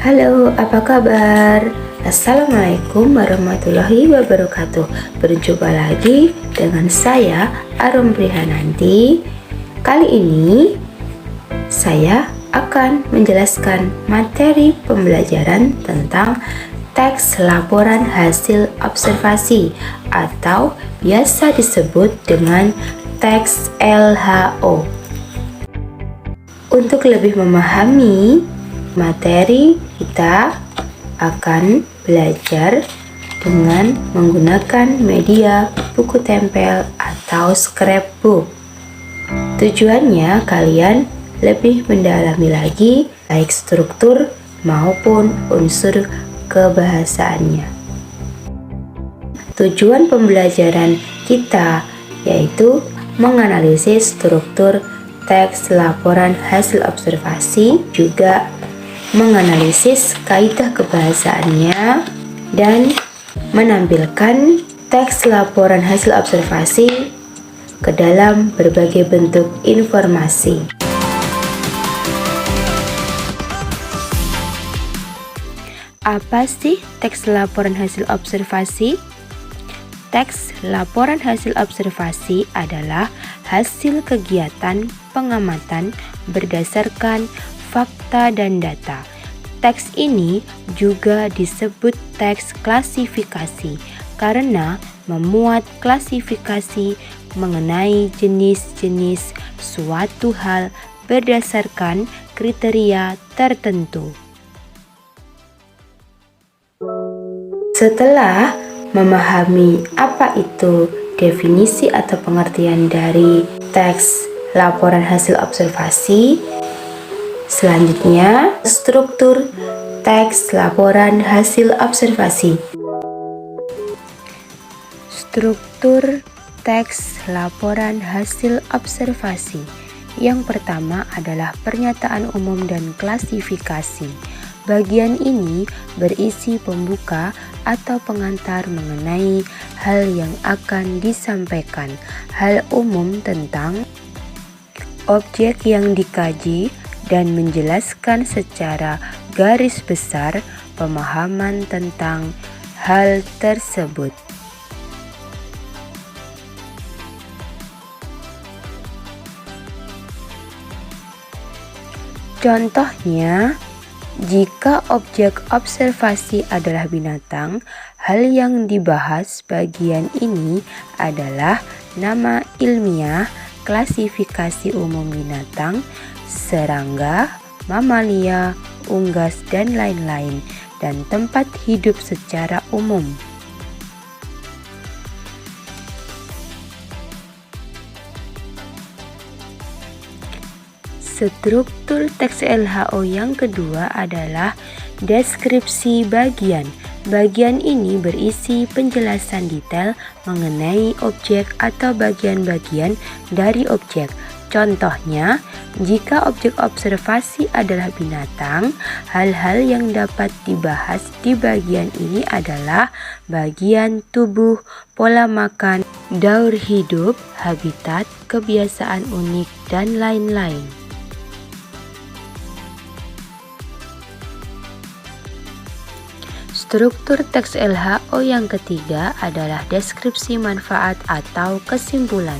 Halo, apa kabar? Assalamualaikum warahmatullahi wabarakatuh. Berjumpa lagi dengan saya Arum Prihananti. Kali ini saya akan menjelaskan materi pembelajaran tentang teks laporan hasil observasi atau biasa disebut dengan teks LHO. Untuk lebih memahami materi, kita akan belajar dengan menggunakan media buku tempel atau scrapbook. Tujuannya kalian lebih mendalami lagi baik struktur maupun unsur kebahasaannya. Tujuan pembelajaran kita yaitu menganalisis struktur teks laporan hasil observasi, juga menganalisis kaidah kebahasaannya, dan menampilkan teks laporan hasil observasi ke dalam berbagai bentuk informasi. Apa sih teks laporan hasil observasi? Teks laporan hasil observasi adalah hasil kegiatan pengamatan berdasarkan fakta dan data. Teks ini juga disebut teks klasifikasi karena memuat klasifikasi mengenai jenis-jenis suatu hal berdasarkan kriteria tertentu. Setelah memahami apa itu definisi atau pengertian dari teks laporan hasil observasi, selanjutnya struktur teks laporan hasil observasi. Struktur teks laporan hasil observasi. Yang pertama adalah pernyataan umum dan klasifikasi. Bagian ini berisi pembuka atau pengantar mengenai hal yang akan disampaikan, hal umum tentang objek yang dikaji, dan menjelaskan secara garis besar pemahaman tentang hal tersebut. Contohnya, jika objek observasi adalah binatang, hal yang dibahas bagian ini adalah nama ilmiah, klasifikasi umum binatang, serangga, mamalia, unggas, dan lain-lain, dan tempat hidup secara umum. Struktur teks LHO yang kedua adalah deskripsi bagian. Bagian ini berisi penjelasan detail mengenai objek atau bagian-bagian dari objek. Contohnya, jika objek observasi adalah binatang, hal-hal yang dapat dibahas di bagian ini adalah bagian tubuh, pola makan, daur hidup, habitat, kebiasaan unik, dan lain-lain. Struktur teks LHO yang ketiga adalah deskripsi manfaat atau kesimpulan.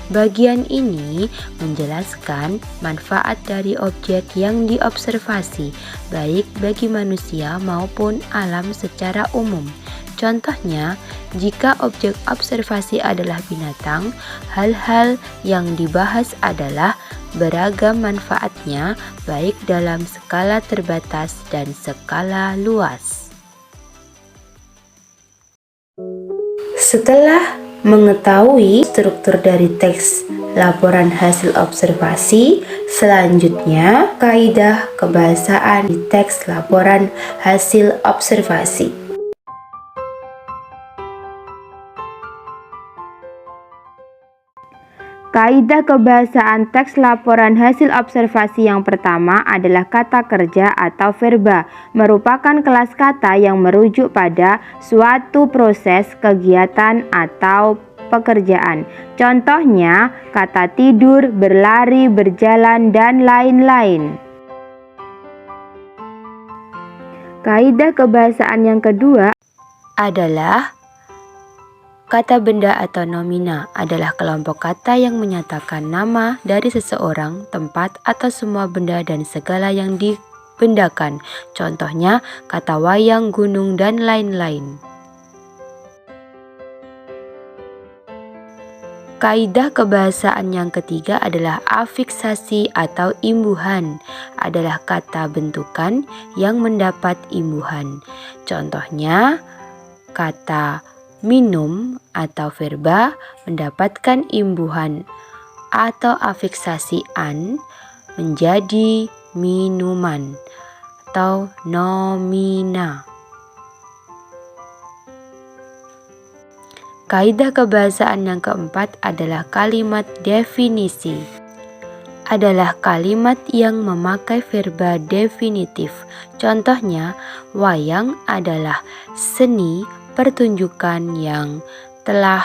Bagian ini menjelaskan manfaat dari objek yang diobservasi, baik bagi manusia maupun alam secara umum. Contohnya, jika objek observasi adalah binatang, hal-hal yang dibahas adalah beragam manfaatnya, baik dalam skala terbatas dan skala luas. Setelah mengetahui struktur dari teks laporan hasil observasi, selanjutnya kaidah kebahasaan di teks laporan hasil observasi. Kaidah kebahasaan teks laporan hasil observasi yang pertama adalah kata kerja atau verba, merupakan kelas kata yang merujuk pada suatu proses, kegiatan, atau pekerjaan. Contohnya, kata tidur, berlari, berjalan, dan lain-lain. Kaidah kebahasaan yang kedua adalah kata benda atau nomina adalah kelompok kata yang menyatakan nama dari seseorang, tempat, atau semua benda dan segala yang dibendakan. Contohnya, kata wayang, gunung, dan lain-lain. Kaidah kebahasaan yang ketiga adalah afiksasi atau imbuhan, adalah kata bentukan yang mendapat imbuhan. Contohnya, kata minum atau verba mendapatkan imbuhan atau afiksasi an menjadi minuman atau nomina. Kaidah kebahasaan yang keempat adalah kalimat definisi. Adalah kalimat yang memakai verba definitif. Contohnya, wayang adalah seni pertunjukan yang telah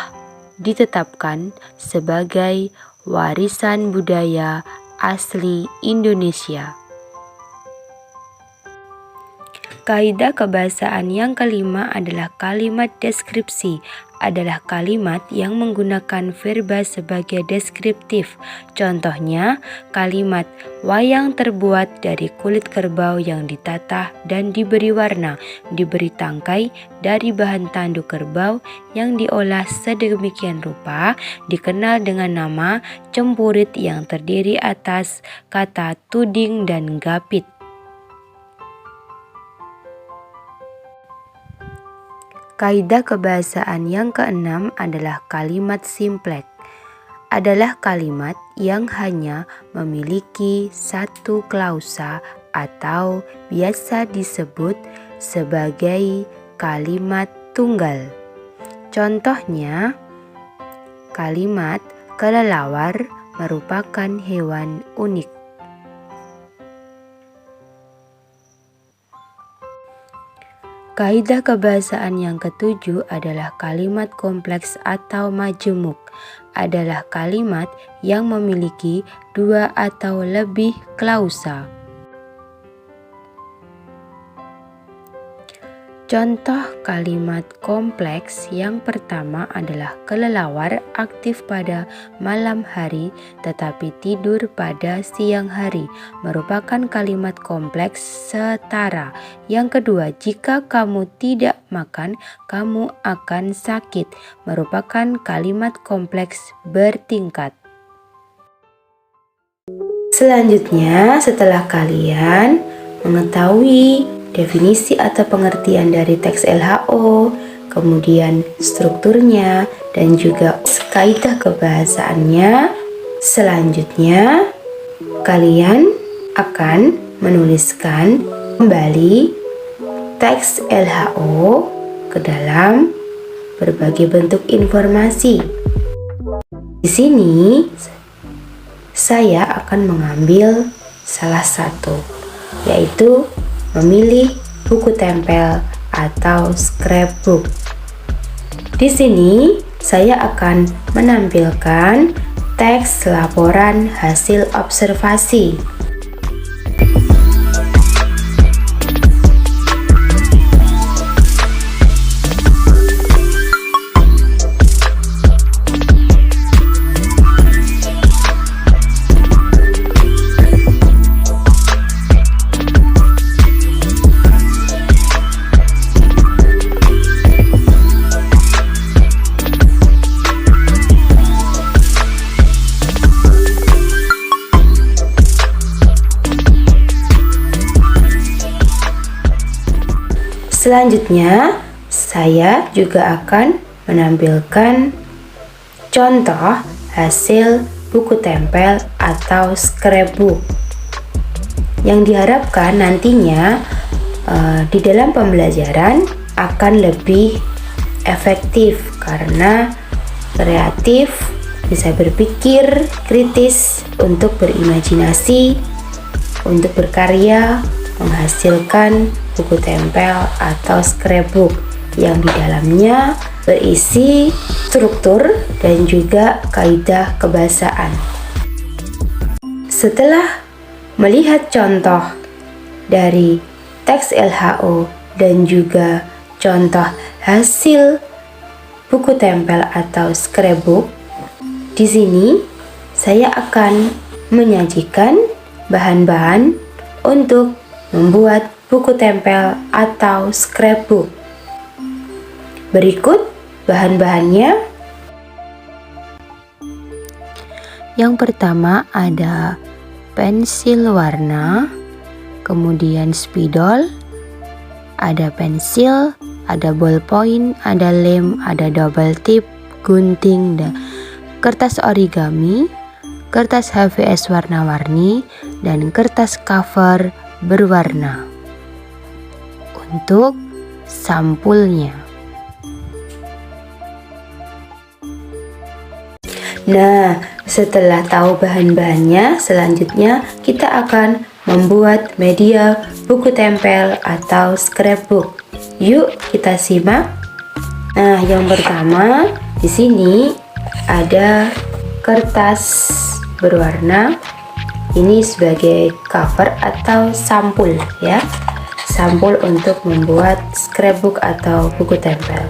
ditetapkan sebagai warisan budaya asli Indonesia. Kaidah kebahasaan yang kelima adalah kalimat deskripsi. Adalah kalimat yang menggunakan verba sebagai deskriptif. Contohnya, kalimat wayang terbuat dari kulit kerbau yang ditatah dan diberi warna, diberi tangkai dari bahan tanduk kerbau yang diolah sedemikian rupa, dikenal dengan nama cempurit yang terdiri atas kata tuding dan gapit. Kaidah kebahasaan yang keenam adalah kalimat simplek. Adalah kalimat yang hanya memiliki satu klausa atau biasa disebut sebagai kalimat tunggal. Contohnya, kalimat kelelawar merupakan hewan unik. Kaidah kebahasaan yang ketujuh adalah kalimat kompleks atau majemuk. Adalah kalimat yang memiliki dua atau lebih klausa. Contoh kalimat kompleks yang pertama adalah kelelawar aktif pada malam hari tetapi tidur pada siang hari, merupakan kalimat kompleks setara. Yang kedua, jika kamu tidak makan, kamu akan sakit, merupakan kalimat kompleks bertingkat. Selanjutnya, setelah kalian mengetahui definisi atau pengertian dari teks LHO, kemudian strukturnya, dan juga kaidah kebahasaannya, selanjutnya kalian akan menuliskan kembali teks LHO ke dalam berbagai bentuk informasi. Di sini saya akan mengambil salah satu, yaitu memilih buku tempel atau scrapbook. Di sini saya akan menampilkan teks laporan hasil observasi. Selanjutnya, saya juga akan menampilkan contoh hasil buku tempel atau scrapbook yang diharapkan nantinya di dalam pembelajaran akan lebih efektif karena kreatif, bisa berpikir kritis untuk berimajinasi, untuk berkarya, menghasilkan buku tempel atau scrapbook yang di dalamnya berisi struktur dan juga kaidah kebahasaan. Setelah melihat contoh dari teks LHO dan juga contoh hasil buku tempel atau scrapbook. Di sini saya akan menyajikan bahan-bahan untuk membuat buku tempel atau scrapbook. Berikut bahan-bahannya. Yang pertama ada pensil warna, kemudian spidol, ada pensil, ada ballpoint, ada lem, ada double tip, gunting, dan kertas origami, kertas HVS warna-warni, dan kertas cover berwarna. Untuk sampulnya. Nah, setelah tahu bahan-bahannya, selanjutnya kita akan membuat media buku tempel atau scrapbook. Yuk kita simak. Nah, yang pertama di sini ada kertas berwarna. Ini sebagai cover atau sampul ya. Sampul untuk membuat scrapbook atau buku tempel.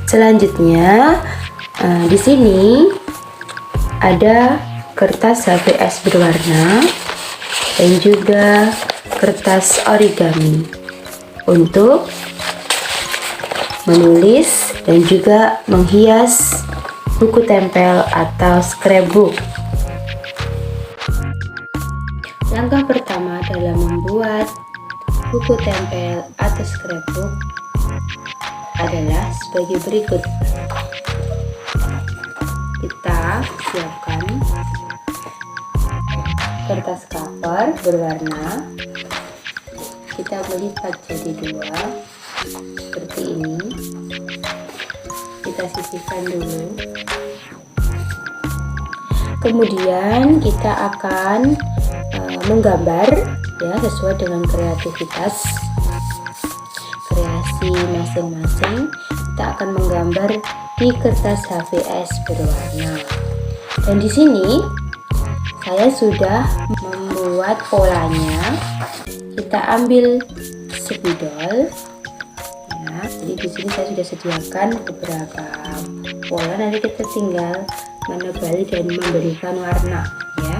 Selanjutnya di sini ada kertas HVS berwarna dan juga kertas origami untuk menulis dan juga menghias buku tempel atau scrapbook. Langkah pertama dalam membuat buku tempel atau scrapbook adalah sebagai berikut. Kita siapkan kertas cover berwarna, kita melipat jadi dua seperti ini, kita sisihkan dulu, kemudian kita akan menggambar ya sesuai dengan kreasi masing-masing. Kita akan menggambar di kertas HVS berwarna. Dan di sini saya sudah membuat polanya. Kita ambil spidol. Ya, jadi di sini saya sudah sediakan beberapa pola. Nanti kita tinggal menebali dan memberikan warna, ya.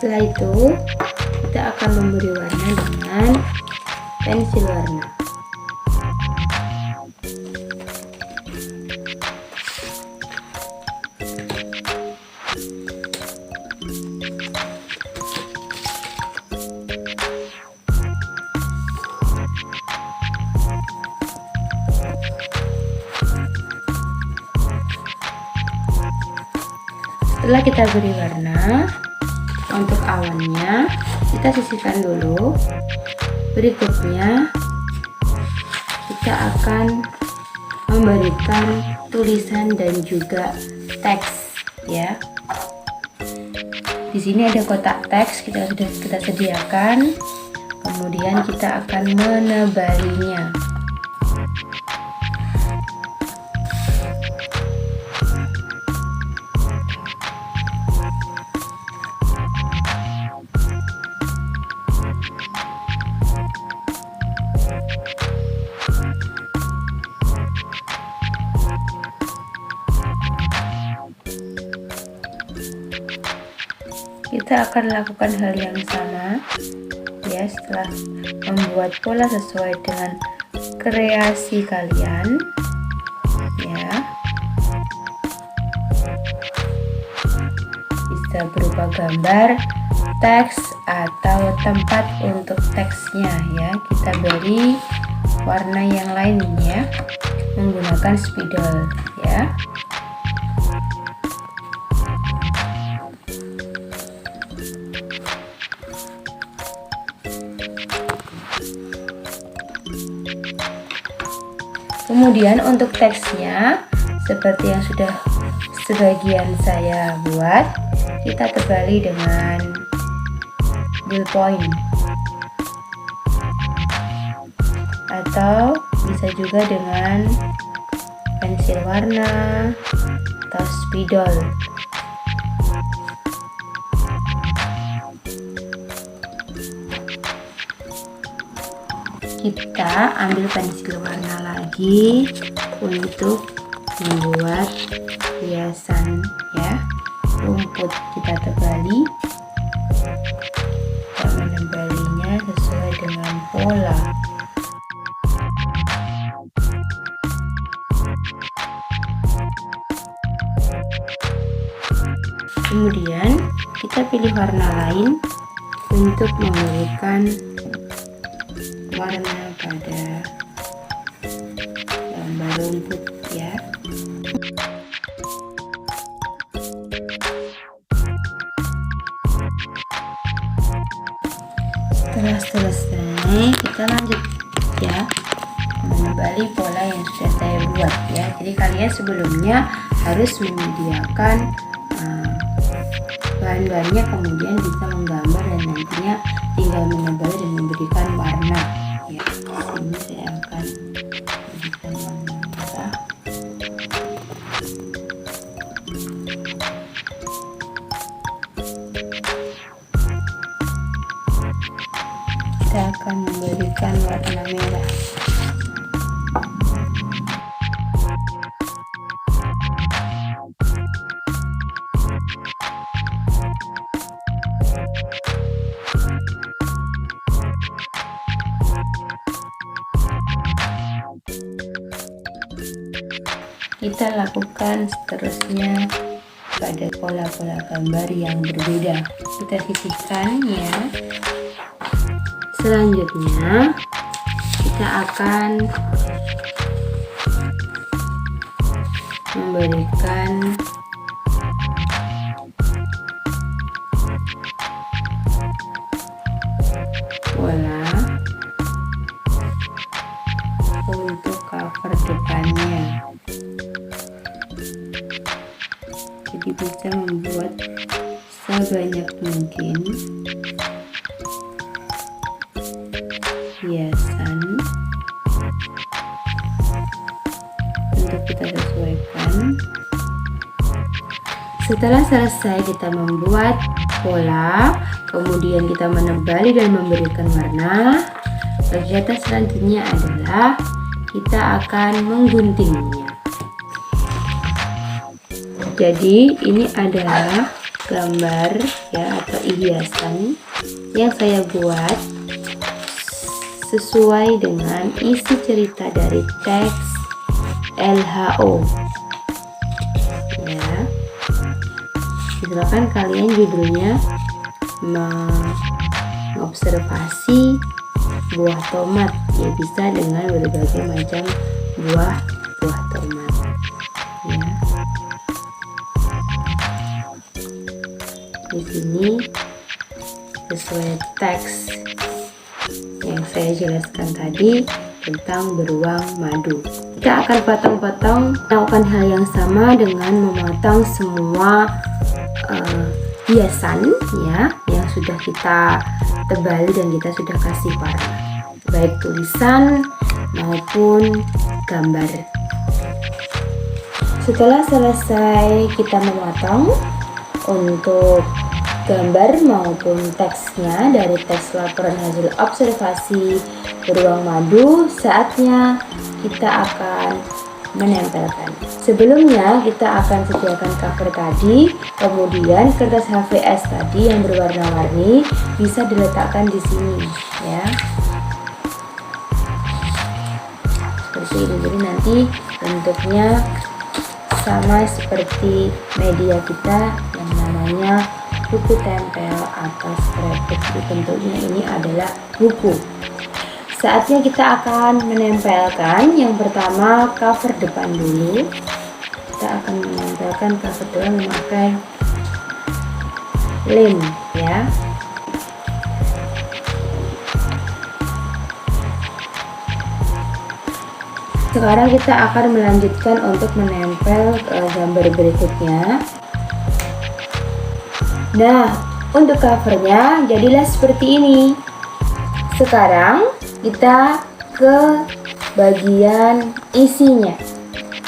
Setelah itu kita akan memberi warna dengan pensil warna. Setelah kita beri warna, untuk awannya kita sisihkan dulu. Berikutnya kita akan memberikan tulisan dan juga teks, ya. Di sini ada kotak teks sudah kita sediakan. Kemudian kita akan menebalinya. Kita akan lakukan hal yang sama ya, setelah membuat pola sesuai dengan kreasi kalian ya. Bisa berupa gambar, teks, atau tempat untuk teksnya ya. Kita beri warna yang lainnya menggunakan spidol ya. Kemudian untuk teksnya seperti yang sudah sebagian saya buat, kita tebali dengan ballpoint atau bisa juga dengan pensil warna atau spidol. Kita ambil pensil warna lagi untuk membuat hiasan ya. Rumput kita tebali, kita menebalinya sesuai dengan pola. Kemudian kita pilih warna lain untuk memberikan warna pada gambar rumput ya. Setelah selesai, kita lanjut ya menebali pola yang sudah saya buat ya. Jadi kalian sebelumnya harus menyediakan bahan-bahannya, kemudian bisa menggambar dan nantinya tinggal menebal dan memberikan warna ya. Ini saya akan memberikan warna merah. Kita akan memberikan warna merah. Kita lakukan seterusnya pada pola-pola gambar yang berbeda. Kita sisihkan ya. Selanjutnya kita akan memberikan pola untuk cover depannya. Jadi bisa membuat sebanyak mungkin hiasan untuk kita sesuaikan. Setelah selesai kita membuat pola, kemudian kita menebali dan memberikan warna, kegiatan selanjutnya adalah kita akan mengguntingnya. Jadi ini adalah gambar ya atau hiasan yang saya buat sesuai dengan isi cerita dari teks LHO ya. Silakan kalian judulnya mengobservasi buah tomat ya, bisa dengan berbagai macam buah tomat ya. Di sini sesuai teks yang saya jelaskan tadi tentang beruang madu. Kita akan potong-potong, melakukan hal yang sama dengan memotong semua hiasan ya yang sudah kita tebali dan kita sudah kasih warna, baik tulisan maupun gambar. Setelah selesai kita memotong untuk gambar maupun teksnya dari teks laporan hasil observasi beruang madu, saatnya kita akan menempelkan. Sebelumnya kita akan sediakan cover tadi, kemudian kertas HVS tadi yang berwarna-warni bisa diletakkan di sini ya. Seperti ini, jadi nanti bentuknya sama seperti media kita yang namanya buku tempel atau scrapbook. Bentuknya ini adalah buku. Saatnya kita akan menempelkan. Yang pertama cover depan dulu. Kita akan menempelkan cover depan memakai lem ya. Sekarang kita akan melanjutkan untuk menempel gambar berikutnya. Nah, untuk covernya jadilah seperti ini. Sekarang kita ke bagian isinya.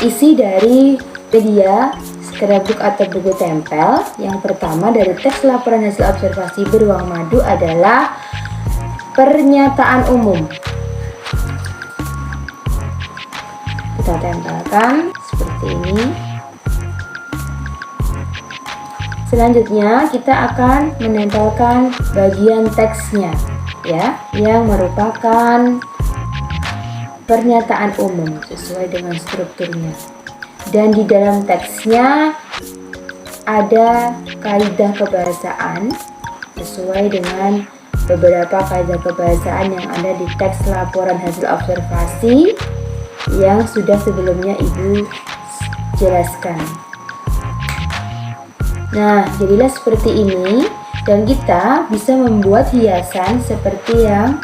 Isi dari media scrapbook atau buku tempel. Yang pertama dari teks laporan hasil observasi beruang madu adalah pernyataan umum. Kita tempelkan seperti ini. Selanjutnya kita akan menempelkan bagian teksnya ya, yang merupakan pernyataan umum sesuai dengan strukturnya. Dan di dalam teksnya ada kaidah kebahasaan sesuai dengan beberapa kaidah kebahasaan yang ada di teks laporan hasil observasi yang sudah sebelumnya Ibu jelaskan. Nah, jadilah seperti ini, dan kita bisa membuat hiasan seperti yang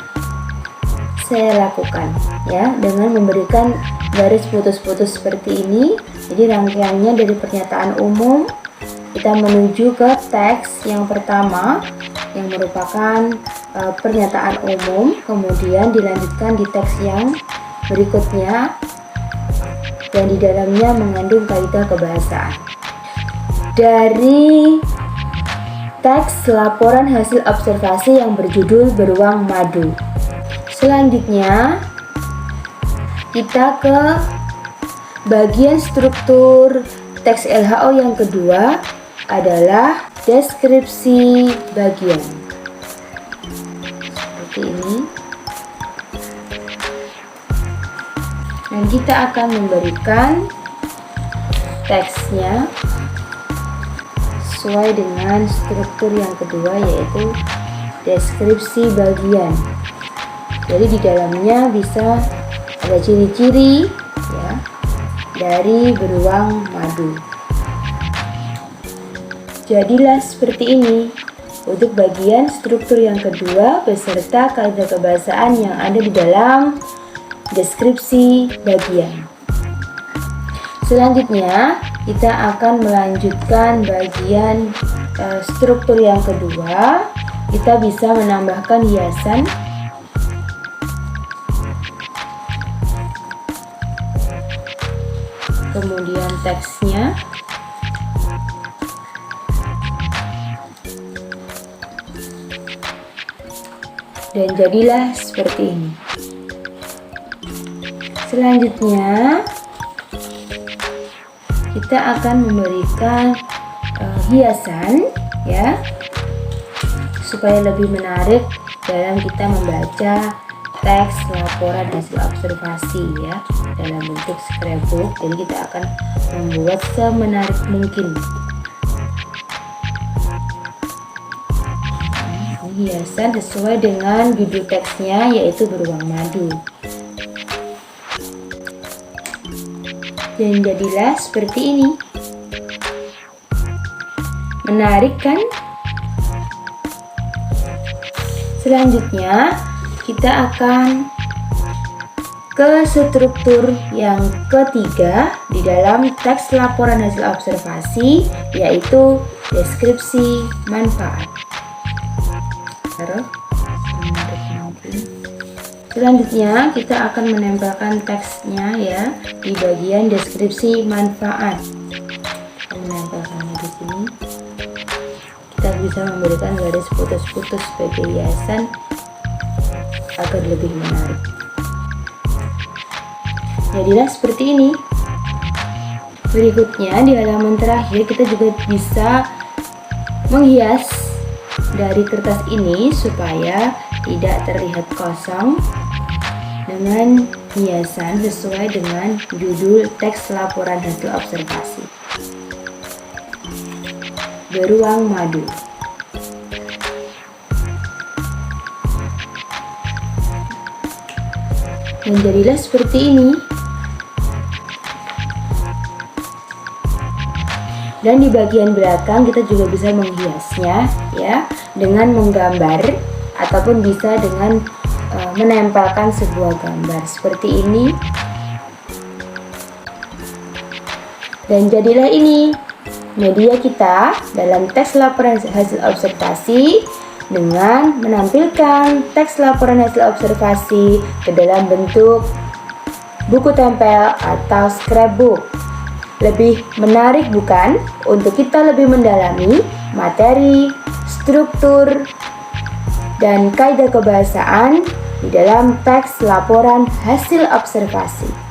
saya lakukan ya, dengan memberikan garis putus-putus seperti ini. Jadi rangkaiannya dari pernyataan umum kita menuju ke teks yang pertama yang merupakan pernyataan umum, kemudian dilanjutkan di teks yang berikutnya dan di dalamnya mengandung kaidah kebahasaan. Dari teks laporan hasil observasi yang berjudul beruang madu. Selanjutnya kita ke bagian struktur teks LHO yang kedua adalah deskripsi bagian. Seperti ini. Dan kita akan memberikan teksnya sesuai dengan struktur yang kedua, yaitu deskripsi bagian. Jadi di dalamnya bisa ada ciri-ciri ya dari beruang madu. Jadilah seperti ini untuk bagian struktur yang kedua beserta kaidah kebahasaan yang ada di dalam deskripsi bagian. Selanjutnya kita akan melanjutkan bagian struktur yang kedua. Kita bisa menambahkan hiasan kemudian teksnya, dan jadilah seperti ini. Selanjutnya kita akan memberikan hiasan ya, supaya lebih menarik dalam kita membaca teks laporan hasil observasi ya dalam bentuk scrapbook. Jadi kita akan membuat semenarik mungkin. Hiasan sesuai dengan judul teksnya, yaitu beruang madu. Dan jadilah seperti ini. Menarik kan? Selanjutnya kita akan ke struktur yang ketiga di dalam teks laporan hasil observasi, yaitu deskripsi manfaat. Selanjutnya kita akan menempelkan teksnya ya di bagian deskripsi manfaat. Menempelkannya di sini. Kita bisa memberikan garis putus-putus sebagai hiasan agar lebih menarik. Jadilah seperti ini. Berikutnya di halaman terakhir kita juga bisa menghias dari kertas ini supaya tidak terlihat kosong dengan hiasan sesuai dengan judul teks laporan hasil observasi. Beruang madu. Dan jadilah seperti ini. Dan di bagian belakang kita juga bisa menghiasnya ya dengan menggambar ataupun bisa dengan menempelkan sebuah gambar seperti ini. Dan jadilah ini media kita dalam teks laporan hasil observasi dengan menampilkan teks laporan hasil observasi ke dalam bentuk buku tempel, atau scrapbook. Lebih menarik bukan untuk kita lebih mendalami materi, struktur, dan kaidah kebahasaan di dalam teks laporan hasil observasi.